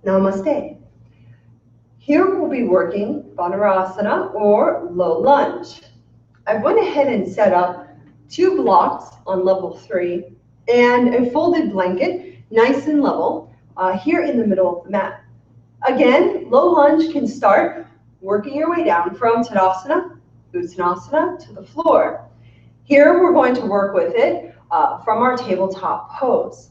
Namaste. Here we'll be working Dhanurasana or low lunge. I went ahead and set up 2 blocks on level 3 and a folded blanket, nice and level, here in the middle of the mat. Again, low lunge can start working your way down from Tadasana, Uttanasana to the floor. Here we're going to work with it from our tabletop pose.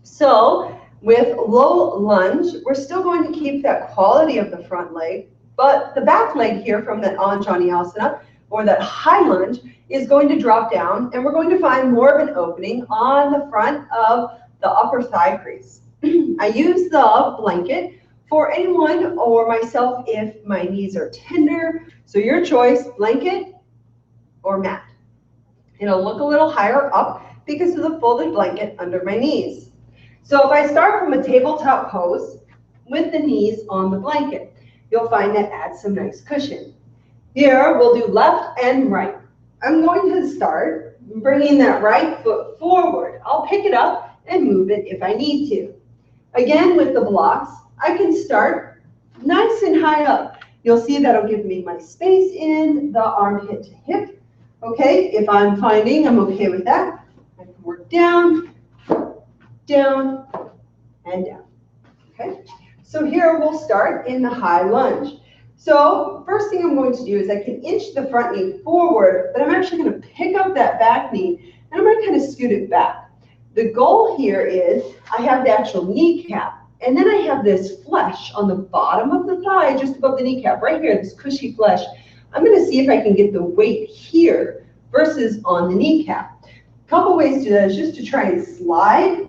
So with low lunge, we're still going to keep that quality of the front leg, but the back leg here from that Anjaneyasana or that high lunge is going to drop down, and we're going to find more of an opening on the front of the upper thigh crease. I use the blanket for anyone or myself if my knees are tender. So your choice, blanket or mat. It'll look a little higher up because of the folded blanket under my knees. So if I start from a tabletop pose with the knees on the blanket, you'll find that adds some nice cushion. Here we'll do left and right. I'm going to start bringing that right foot forward. I'll pick it up and move it if I need to. Again, with the blocks, I can start nice and high up. You'll see that'll give me my space in the armpit to hip. Okay, if I'm finding I'm okay with that, I can work down, down, and down. Okay, so here we'll start in the high lunge. So first thing I'm going to do is I can inch the front knee forward, but I'm actually going to pick up that back knee, and I'm going to kind of scoot it back. The goal here is I have the actual kneecap, and then I have this flesh on the bottom of the thigh, just above the kneecap, right here, this cushy flesh. I'm going to see if I can get the weight here versus on the kneecap. A couple ways to do that is just to try and slide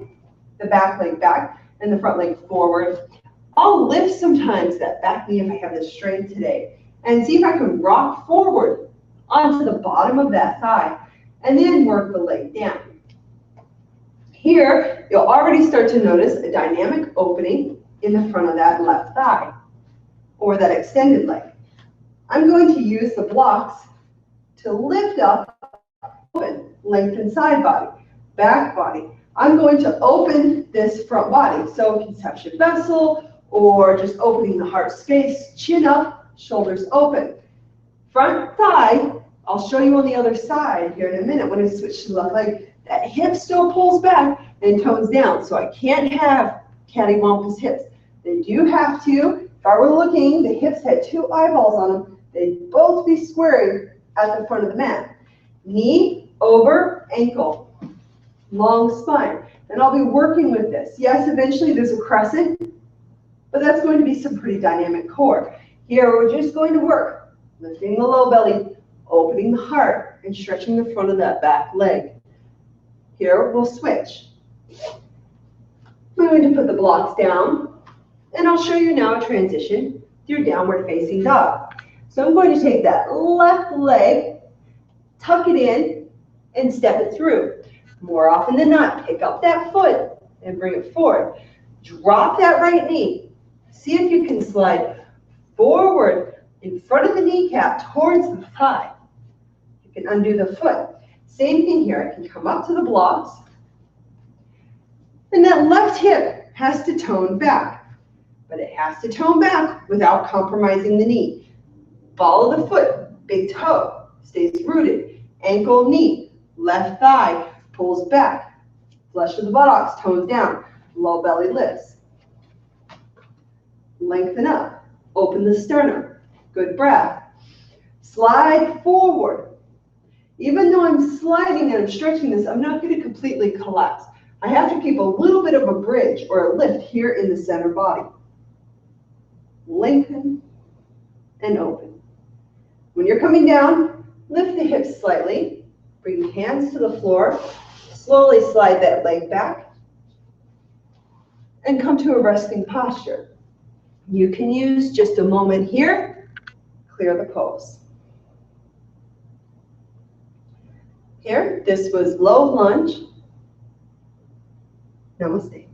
the back leg back and the front leg forward. I'll lift sometimes that back knee if I have the strength today, and see if I can rock forward onto the bottom of that thigh, and then work the leg down. Here, you'll already start to notice a dynamic opening in the front of that left thigh, or that extended leg. I'm going to use the blocks to lift up, open, lengthen side body, back body. I'm going to open this front body, so conception vessel, or just opening the heart space, chin up, shoulders open. Front thigh, I'll show you on the other side here in a minute when I switch to the left leg. That hip still pulls back and tones down, so I can't have cattywampus hips. They do have to. If I were looking, the hips had 2 eyeballs on them. They'd both be squaring at the front of the mat. Knee over ankle, long spine. And I'll be working with this. Yes, eventually there's a crescent, but that's going to be some pretty dynamic core. Here we're just going to work, lifting the low belly, opening the heart, and stretching the front of that back leg. Here we'll switch. I'm going to put the blocks down, and I'll show you now a transition through downward facing dog. So I'm going to take that left leg, tuck it in, and step it through. More often than not, pick up that foot and bring it forward. Drop that right knee. See if you can slide forward in front of the kneecap towards the thigh. You can undo the foot. Same thing here. I can come up to the blocks. And that left hip has to tone back. But it has to tone back without compromising the knee. Ball of the foot, big toe, stays rooted. Ankle, knee, left thigh pulls back. Flesh of the buttocks tones down. Low belly lifts. Lengthen up. Open the sternum. Good breath. Slide forward. Even though I'm sliding and I'm stretching this, I'm not going to completely collapse. I have to keep a little bit of a bridge or a lift here in the center body. Lengthen and open. When you're coming down, lift the hips slightly. Bring the hands to the floor. Slowly slide that leg back. And come to a resting posture. You can use just a moment here. Clear the pose. Here, this was low lunge. Namaste.